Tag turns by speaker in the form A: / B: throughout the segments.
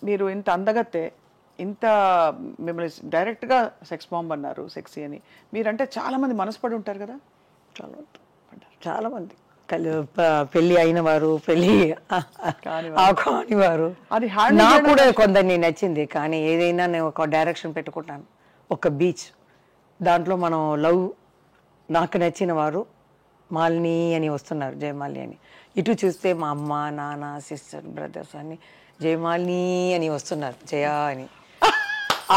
A: మీరు ఇంత అందగత్తే, ఇంత మిమ్మల్ని డైరెక్ట్గా సెక్స్ బాంబ్ అన్నారు, సెక్సీ అని. మీరంటే చాలామంది మనసు పడి ఉంటారు కదా?
B: చాలామంది పెళ్ళి అయిన వారు, పెళ్ళి కాని వారు.
A: అది
B: నాకు కూడా కొందరిని నచ్చింది. కానీ ఏదైనా నేను ఒక డైరెక్షన్ పెట్టుకుంటాను. ఒక బీచ్, దాంట్లో మనం లవ్, నాకు నచ్చిన వారు మాలిని అని వస్తున్నారు, జయమాలిని అని. ఇటు చూస్తే మా అమ్మ, నాన్న, సిస్టర్, బ్రదర్స్ అని జయమాలిని అని వస్తున్నారు, జయ అని.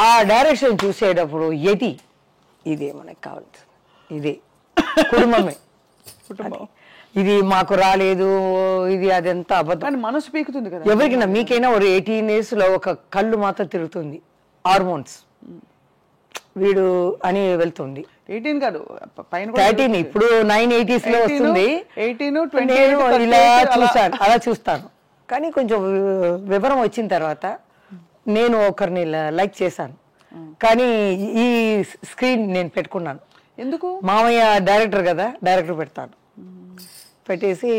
B: ఆ డైరెక్షన్ చూసేటప్పుడు ఇదే మనకు కావాలి, ఇదే కుటుంబమే. ఇది మాకు రాలేదు, ఇది అదంతా అబద్ధం.
A: మనసు పీకుతుంది కదా
B: ఎవరికైనా. మీకైనా ఒక 18 years లో ఒక కళ్ళు మాత్రం తిరుగుతుంది, హార్మోన్స్ వీడు అని వెళ్తుంది.
A: 18 కాదు,
B: 13. ఇప్పుడు 980s లో వస్తుంది.
A: 18,
B: ఇలా చూస్తాను, అలా చూస్తాను. కానీ కొంచెం వివరం వచ్చిన తర్వాత నేను ఒకరిని లైక్ చేశాను. కానీ ఈ స్క్రీన్ నేను పెట్టుకున్నాను.
A: ఎందుకు?
B: మామయ్య డైరెక్టర్ కదా, డైరెక్టర్ పెడతాను. పెట్టేసి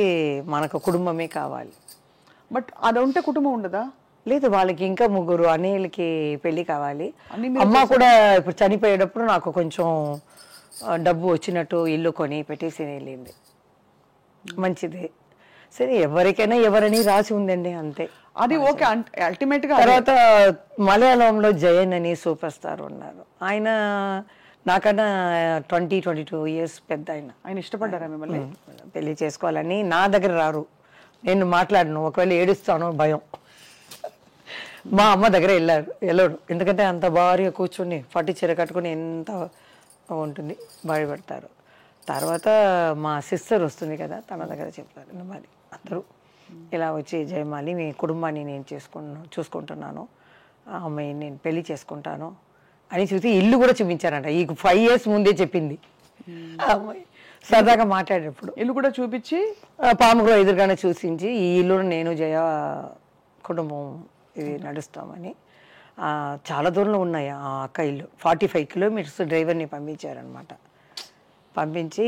B: మనకు కుటుంబమే కావాలి.
A: బట్ అది ఉంటే కుటుంబం ఉండదా?
B: లేదు, వాళ్ళకి ఇంకా 3 అన్నయ్యలకి పెళ్లి కావాలి. అమ్మ కూడా ఇప్పుడు చనిపోయేటప్పుడు నాకు కొంచెం డబ్బు వచ్చినట్టు ఇల్లు కొని పెట్టేసి వెళ్ళింది. మంచిదే, సరే ఎవరికైనా ఎవరని రాసి ఉందండి, అంతే.
A: అది ఓకే. అల్టిమేట్ గా
B: తర్వాత మలయాళంలో జయన్ అని సూపర్ స్టార్ ఉన్నారు. ఆయన నాకన్నా 20-22 years పెద్ద.
A: ఆయన ఇష్టపడ్డారా మిమ్మల్ని?
B: పెళ్లి చేసుకోవాలని నా దగ్గర రారు, నేను మాట్లాడను. ఒకవేళ ఏడుస్తాను భయం. మా అమ్మ దగ్గర వెళ్ళడు, ఎందుకంటే అంత భారీగా కూర్చొని పట్టు చీర కట్టుకుని ఎంత ఉంటుంది, భయపడతారు. తర్వాత మా సిస్టర్ వస్తుంది కదా, తన దగ్గర చెప్తారు మరి అందరూ ఇలా వచ్చి, జయమాలి మీ కుటుంబాన్ని నేను చూసుకుంటున్నాను, ఆ అమ్మాయిని నేను పెళ్లి చేసుకుంటాను అని చూసి ఇల్లు కూడా చూపించారంట. ఈ 5 years ముందే చెప్పింది ఆ అమ్మాయి. సరదాగా మాట్లాడేటప్పుడు
A: ఇల్లు కూడా చూపించి,
B: పాముగా ఎదురుగానే చూసించి, ఈ ఇల్లు నేను జయ కుటుంబం ఇది నడుస్తామని. చాలా దూరంలో ఉన్నాయి ఆ అక్క ఇల్లు. 45 kilometers డ్రైవర్ని పంపించారనమాట. పంపించి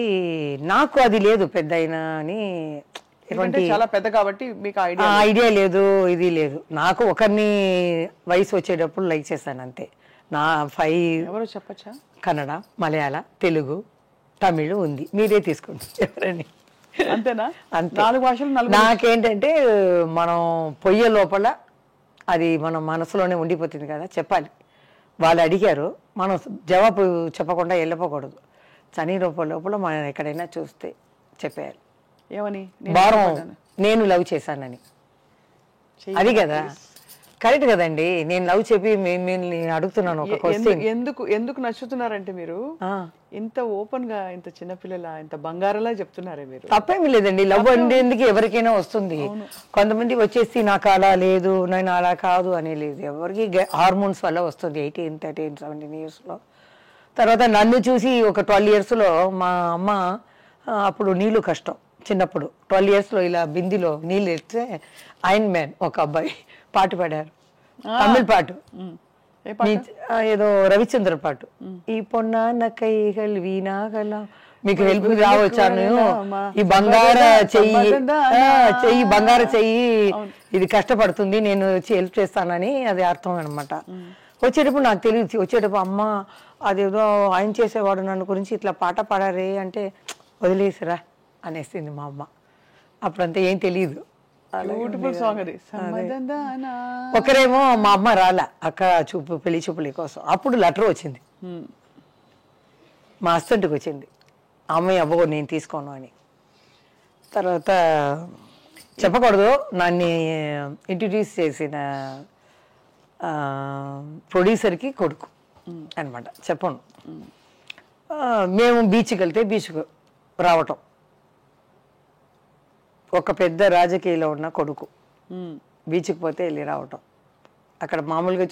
B: నాకు అది లేదు పెద్ద అయినా అని,
A: చాలా పెద్ద కాబట్టి మీకు
B: ఐడియా లేదు, ఇది లేదు. నాకు ఒకరిని వయసు వచ్చేటప్పుడు లైక్ చేశాను అంతే. నా 5
A: ఎవరో చెప్పచ్చా?
B: కన్నడ, మలయాళ, తెలుగు, తమిళ్ ఉంది, మీరే తీసుకోండి ఎవరని.
A: అంతేనా?
B: అంతే.
A: 4 భాషలు.
B: నాకేంటంటే మనం పొయ్యే లోపల అది మన మనసులోనే ఉండిపోతుంది కదా, చెప్పాలి. వాళ్ళు అడిగారు, మనం జవాబు చెప్పకుండా వెళ్ళిపోకూడదు. చని లోపల మనం ఎక్కడైనా చూస్తే చెప్పేయాలి.
A: ఏమని?
B: భారం, నేను లవ్ చేశానని. అది కదా కరెక్ట్ కదండి. నేను లవ్ చెప్పి మిమ్మల్ని అడుగుతున్నాను ఒక క్వశ్చన్.
A: ఎందుకు నచ్చుతున్నారంటే మీరు ఇంత ఓపెన్ గా, ఇంత చిన్నపిల్లల, ఇంత బంగారలా చెప్తున్నారే మీరు.
B: తప్పేమి లేదండి, లవ్ ఉండేందుకు ఎవరికైనా వస్తుంది. కొంతమంది వచ్చేసి నాకు అలా లేదు, నేను అలా కాదు అని లేదు. ఎవరికి హార్మోన్స్ వల్ల వస్తుంది 18, 13, 17 years లో. తర్వాత నన్ను చూసి ఒక 12 years లో మా అమ్మ, అప్పుడు నీళ్ళు కష్టం చిన్నప్పుడు, 12 years లో ఇలా బిందిలో నీళ్ళు ఎత్తే ఐరన్ మ్యాన్ ఒక అబ్బాయి పాట పాడారు, తమిళ పాటు, ఏదో రవిచంద్ర పాటు. ఈ పొన్నాన్న కైగల్ వీణాగల, మీకు హెల్ప్ రావచ్చాను, ఈ బంగార చెయ్యి బంగార చెయ్యి ఇది కష్టపడుతుంది, నేను వచ్చి హెల్ప్ చేస్తానని అది అర్థం అనమాట. వచ్చేటప్పుడు నాకు తెలియదు, వచ్చేటప్పుడు అమ్మ అదేదో ఆయన చేసేవాడు నన్ను గురించి ఇట్లా పాట పాడారే అంటే, వదిలేసిరా అనేసింది మా అమ్మ. అప్పుడంతా ఏం తెలియదు. ఒకరేమో మా అమ్మ రాలే అక్క పెళ్లి చూపుల కోసం. అప్పుడు లెటర్ వచ్చింది, మా హస్బెండ్కి వచ్చింది, అమ్మాయి అబ్బో నేను తీసుకోను అని. తర్వాత చెప్పకూడదు, నన్ను ఇంట్రడ్యూస్ చేసిన ప్రొడ్యూసర్కి కొడుకు అనమాట, చెప్పను. మేము బీచ్కి వెళ్తే బీచ్కు రావటం, ఒక పెద్ద రాజకీయాలో ఉన్న కొడుకు బీచ్కి పోతే వెళ్ళి రావటం. అక్కడ మామూలుగా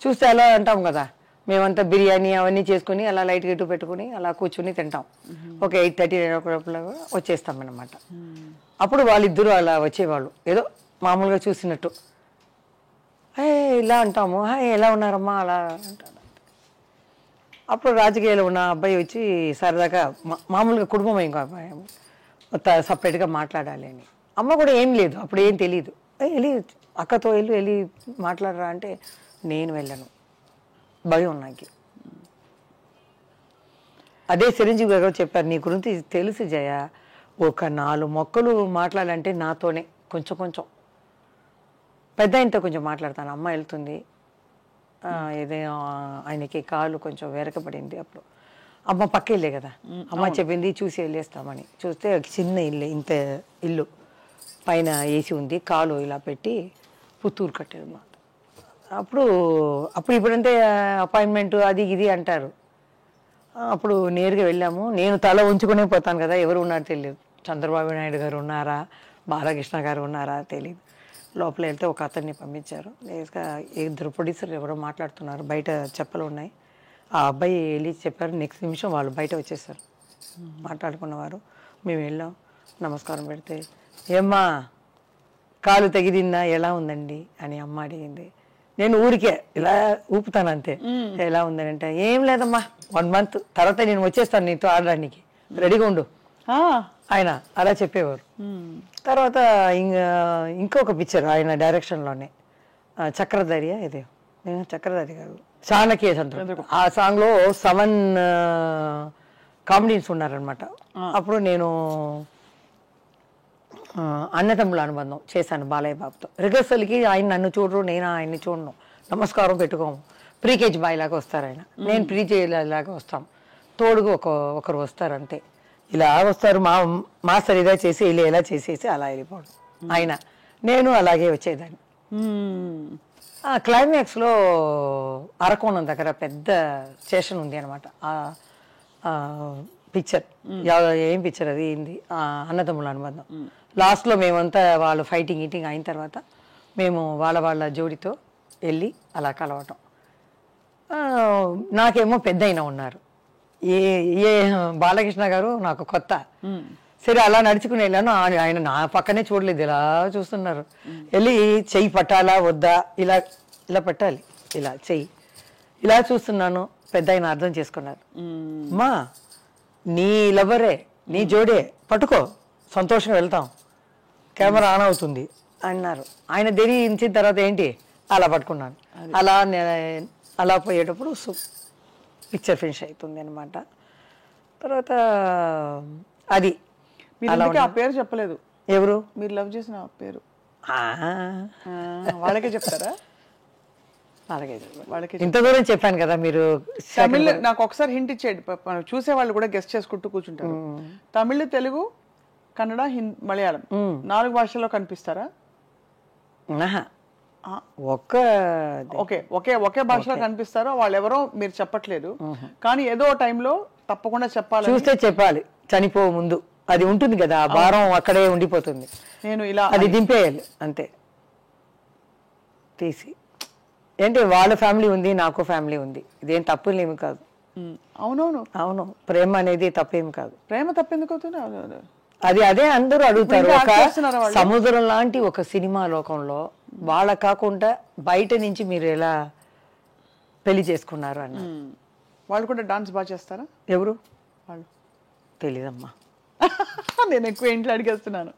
B: చూస్తే అలా అంటాం కదా, మేమంతా బిర్యానీ అవన్నీ చేసుకుని అలా లైట్ గట్టు పెట్టుకుని అలా కూర్చుని తింటాం. ఒక 8:30, 9 వచ్చేస్తాం అన్నమాట. అప్పుడు వాళ్ళిద్దరూ అలా వచ్చేవాళ్ళు, ఏదో మామూలుగా చూసినట్టు. ఇలా అంటాము, ఎలా ఉన్నారమ్మా అలా అంటారు. అప్పుడు రాజకీయాలు ఉన్న అబ్బాయి వచ్చి సరదాగా మామూలుగా కుటుంబం ఇంకా సపరేట్గా మాట్లాడాలి అని. అమ్మ కూడా ఏం లేదు, అప్పుడు ఏం తెలీదు, వెళ్ళి అక్కతో వెళ్ళి మాట్లాడరా అంటే నేను వెళ్ళను, భయం నాకు. అదే చిరంజీవి గారు చెప్పారు, నీ గురించి తెలుసు జయ, ఒక 4 మొక్కలు మాట్లాడాలంటే నాతోనే కొంచెం కొంచెం, పెద్ద ఆయనతో కొంచెం మాట్లాడతాను. అమ్మ వెళ్తుంది, ఏదైనా ఆయనకి కాలు కొంచెం వెరకబడింది, అప్పుడు అమ్మ పక్క ఇల్లే కదా, అమ్మ చెప్పింది చూసి వెళ్ళేస్తామని. చూస్తే చిన్న ఇల్లు, ఇంత ఇల్లు, పైన ఏసీ ఉంది, కాలు ఇలా పెట్టి పుత్తూరు కట్టారు అన్నమాట. అప్పుడు ఇప్పుడంటే అపాయింట్మెంట్ అది ఇది అంటారు. అప్పుడు నేరుగా వెళ్ళాము. నేను తల ఉంచుకునే పోతాను కదా, ఎవరు ఉన్నారో తెలియదు. చంద్రబాబు నాయుడు గారు ఉన్నారా, బాలకృష్ణ గారు ఉన్నారా తెలియదు. లోపల వెళ్తే ఒక అతన్ని పంపించారు. లేక 2 ప్రొడ్యూసర్లు ఎవరో మాట్లాడుతున్నారు, బయట చెప్పలు ఉన్నాయి. ఆ అబ్బాయి వెళ్ళి చెప్పారు, నెక్స్ట్ నిమిషం వాళ్ళు బయట వచ్చేసారు. మాట్లాడుకున్నవారు. మేము వెళ్ళాం, నమస్కారం పెడితే, ఏమ్మా కాలు తగిలిందా, ఎలా ఉందండి అని అమ్మ అడిగింది. నేను ఊరికే ఇలా ఊపుతాను అంతే. ఎలా ఉందని అంటే, ఏం లేదమ్మా 1 month తర్వాత నేను వచ్చేస్తాను నీతో ఆడడానికి, రెడీగా ఉండు ఆయన అలా చెప్పేవారు. తర్వాత ఇంకొక పిక్చర్ ఆయన డైరెక్షన్లోనే, చక్రధారి, ఇదే చక్రధారి గారు, చాణక్య చంద్ర, ఆ సాంగ్లో 7 కామెడీన్స్ ఉన్నారనమాట. అప్పుడు నేను అన్నతమ్ముల అనుబంధం చేశాను బాలయ్య బాబుతో. రిహర్సల్కి ఆయన నన్ను చూడరు, నేను ఆయన్ని చూడను, నమస్కారం పెట్టుకోము. ప్రీకేజ్ బాయ్ లాగా వస్తారు ఆయన, నేను ప్రీకేజ్ లాగా వస్తాం. తోడుగా ఒకరు వస్తారు అంతే. ఇలా వస్తారు, మాస్టర్ ఇదా చేసి ఇలా చేసేసి అలా వెళ్ళిపోవడం. ఆయన నేను అలాగే వచ్చేదాన్ని. క్లైమాక్స్లో అరకోణం దగ్గర పెద్ద స్టేషన్ ఉంది అనమాట. పిక్చర్ ఏం పిక్చర్ అది ఏంది, అన్నదమ్ముల అనుబంధం. లాస్ట్లో మేమంతా వాళ్ళు ఫైటింగ్ ఈటింగ్ అయిన తర్వాత మేము వాళ్ళ జోడితో వెళ్ళి అలా కలవటం. నాకేమో పెద్ద అయినా ఉన్నారు, ఏ బాలకృష్ణ గారు నాకు కొత్త. సరే అలా నడుచుకుని వెళ్ళాను. ఆయన నా పక్కనే చూడలేదు, ఇలా చూస్తున్నారు. వెళ్ళి చెయ్యి పట్టాలా వద్దా, ఇలా పెట్టాలి, ఇలా చెయ్యి ఇలా చూస్తున్నాను. పెద్ద ఆయన అర్థం చేసుకున్నారు, అమ్మా నీ లవరే, నీ జోడే, పట్టుకో, సంతోషంగా వెళ్తాం, కెమెరా ఆన్ అవుతుంది అన్నారు. ఆయన ధైర్యించిన తర్వాత ఏంటి అలా పట్టుకున్నాను. అలా పోయేటప్పుడు పిక్చర్ ఫినిష్ అవుతుంది అనమాట. తర్వాత అది
A: ఆ పేరు చెప్పలేదు,
B: ఎవరు
A: మీరు లవ్ చేసిన పేరు వాళ్ళకే చెప్తారా?
B: వాళ్ళకే ఇంత దూరం చెప్పాను కదా. మీరు
A: తమిళ్ నాకు ఒకసారి హింట్ ఇచ్చేయండి, చూసే వాళ్ళు కూడా గెస్ట్ చేసుకుంటూ కూర్చుంటారు. తమిళ్, తెలుగు, కన్నడ, మలయాళం 4 భాషల్లో కనిపిస్తారా? ఒకే భాషలో కనిపిస్తారో వాళ్ళు ఎవరో మీరు చెప్పట్లేదు, కానీ ఏదో టైంలో తప్పకుండా చెప్పాలి,
B: చూస్తే చెప్పాలి. చనిపో ముందు అది ఉంటుంది కదా, ఆ భారం అక్కడే ఉండిపోతుంది.
A: నేను ఇలా
B: అది దింపేయాలి అంతే తీసి. ఏంటి వాళ్ళ ఫ్యామిలీ ఉంది, నాకు ఫ్యామిలీ ఉంది, ఇదేం తప్పులేమి కాదు. అవును, ప్రేమ అనేది తప్పేమి కాదు.
A: ప్రేమ తప్పెందుకు అవుతుంది?
B: అదే అందరూ అడుగుతారు. ఒక సముద్రం లాంటి ఒక సినిమా లోకంలో వాళ్ళ కాకుండా బయట నుంచి మీరు ఎలా పెళ్లి చేసుకున్నారు అన్న.
A: వాళ్ళు కూడా డాన్స్ బాగా చేస్తారా?
B: ఎవరు వాళ్ళు తెలీదమ్మా,
A: నేను ఎక్కువ ఇంట్లో అడిగేస్తున్నాను.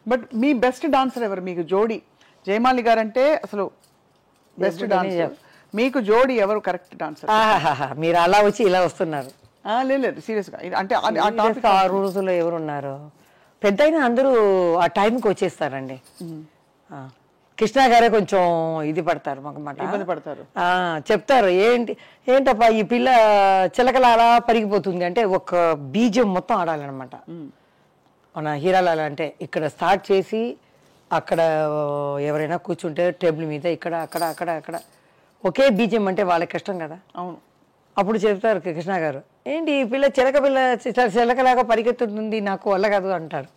A: బట్ మీ బెస్ట్ డాన్సర్ ఎవరు మీకు జోడి? జయమాలి గారు అంటే అసలు బెస్ట్ డాన్సర్, మీకు జోడి ఎవరు కరెక్ట్ డాన్సర్?
B: మీరు అలా వచ్చి ఇలా వస్తున్నారు.
A: లేదు సీరియస్ గా, అంటే
B: ఆ రోజుల్లో ఎవరున్నారు పెద్ద అయినా అందరూ ఆ టైంకి వచ్చేస్తారండి. కృష్ణ గారే కొంచెం ఇది పడతారు,
A: ఇబ్బంది పడతారు,
B: చెప్తారు ఏంటప్పా ఈ పిల్ల చిలకల అలా పరిగిపోతుంది అంటే ఒక బీజం మొత్తం ఆడాలన్నమాట. మన హీరాలాల అంటే ఇక్కడ స్టార్ట్ చేసి అక్కడ ఎవరైనా కూర్చుంటే టేబుల్ మీద ఇక్కడ అక్కడ అక్కడ అక్కడ ఒకే బీజం అంటే వాళ్ళకి కష్టం కదా.
A: అవును.
B: అప్పుడు చెప్తారు కృష్ణ గారు, ఏంటి ఈ పిల్ల చిలకలాగా పరిగెత్తుతుంది, నాకు వల్ల కాదు అంటారు.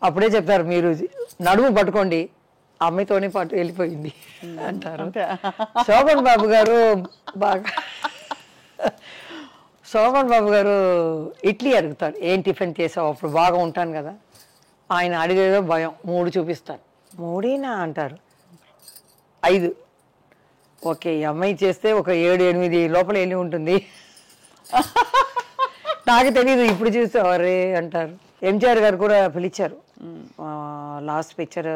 B: అప్పుడే చెప్తారు, మీరు నడుము పట్టుకోండి, అమ్మాయితోనే పాటు వెళ్ళిపోయింది అంటారు. శోభన్ బాబు గారు శోభన్ బాబు గారు ఇడ్లీ అడుగుతారు, ఏం టిఫిన్ చేసావు, అప్పుడు బాగా ఉంటాను కదా. ఆయన అడిగేదో భయం, 3 చూపిస్తాను. 3 అంటారు, 5. ఓకే, ఈ అమ్మాయి చేస్తే ఒక 7-8 లోపల వెళ్ళి ఉంటుంది. నాకు తెలీదు, ఇప్పుడు చూస్తే అరే అంటారు. ఎంజిఆర్ గారు కూడా పిలిచారు లాస్ట్ పిక్చర్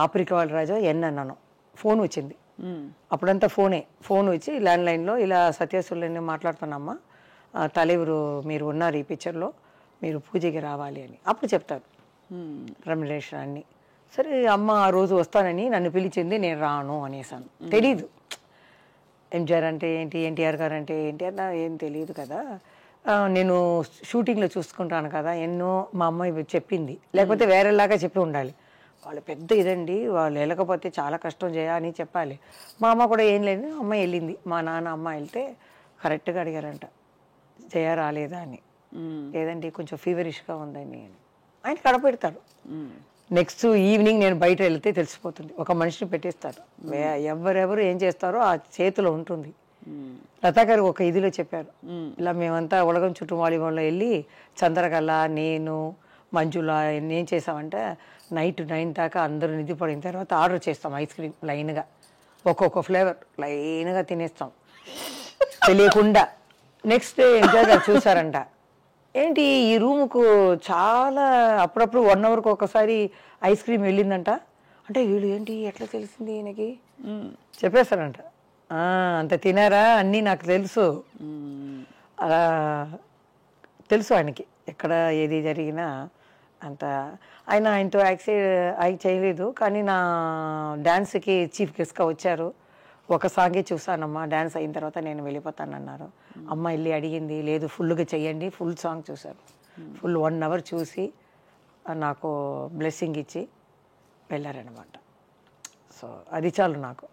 B: ఆఫ్రికా వాళ్ళ రాజా ఎన్ అన్నాను. ఫోన్ వచ్చింది, అప్పుడంతా ఫోన్ వచ్చి ల్యాండ్లైన్లో ఇలా సత్యసుల్ని మాట్లాడుతున్నామ్మా, తలెవరు మీరు ఉన్నారు ఈ పిక్చర్లో, మీరు పూజకి రావాలి అని అప్పుడు చెప్తారు రెమ్యునరేషన్ అన్ని. సరే అమ్మ ఆ రోజు వస్తానని నన్ను పిలిచింది, నేను రాను అనేసాను. తెలీదు ఎంజిఆర్ అంటే ఏంటి, ఎన్టీఆర్ గారు అంటే ఏంటి అన్న ఏం తెలియదు కదా. నేను షూటింగ్లో చూసుకుంటాను కదా, ఎన్నో మా అమ్మాయి చెప్పింది, లేకపోతే వేరేలాగా చెప్పి ఉండాలి. వాళ్ళు పెద్ద ఇదండి, వాళ్ళు వెళ్ళకపోతే చాలా కష్టం అని చెప్పాలి. మా అమ్మ కూడా ఏం లేదు, అమ్మాయి వెళ్ళింది. మా నాన్న అమ్మ వెళ్తే కరెక్ట్గా అడిగారంట, జయ రాలేదా అని. లేదండి కొంచెం ఫీవరిష్గా ఉందని. ఆయన కడపెడతారు. నెక్స్ట్ ఈవినింగ్ నేను బయట వెళ్తే తెలిసిపోతుంది, ఒక మనిషిని పెట్టేస్తారు. ఎవరెవరు ఏం చేస్తారో ఆ చేతిలో ఉంటుంది. లతా గారు ఒక ఇదిలో చెప్పారు, ఇలా మేమంతా ఉలగం చుట్టూ వాలీబాల్లో వెళ్ళి చంద్రకళ, నేను, మంజుల ఏం చేసామంటే నైట్ 9 దాకా అందరూ నిధి పడిన తర్వాత ఆర్డర్ చేస్తాం ఐస్ క్రీమ్ లైన్గా, ఒక్కొక్క ఫ్లేవర్ లైన్గా తినేస్తాం తెలియకుండా. నెక్స్ట్ డే ఎంజాయ్ గారు చూసారంట, ఏంటి ఈ రూముకు చాలా అప్పుడప్పుడు 1 అవర్కి ఒకసారి ఐస్ క్రీమ్ వెళ్ళిందంట. అంటే వీళ్ళు ఏంటి ఎట్లా తెలిసింది ఈయనకి చెప్పేస్తారంట. అంత తినారా అన్నీ నాకు తెలుసు, అలా తెలుసు ఆయనకి ఎక్కడ ఏది జరిగినా అంత. ఆయనతో యాక్ట్ చేయలేదు, కానీ నా డ్యాన్స్కి చీఫ్ గెస్ట్గా వచ్చారు. ఒక సాంగే చూసానమ్మా, డ్యాన్స్ అయిన తర్వాత నేను వెళ్ళిపోతానన్నారు. అమ్మ వెళ్ళి అడిగింది, లేదు ఫుల్గా చెయ్యండి, ఫుల్ సాంగ్ చూశారు. ఫుల్ 1 అవర్ చూసి నాకు బ్లెస్సింగ్ ఇచ్చి వెళ్ళారనమాట. సో అది చాలు నాకు.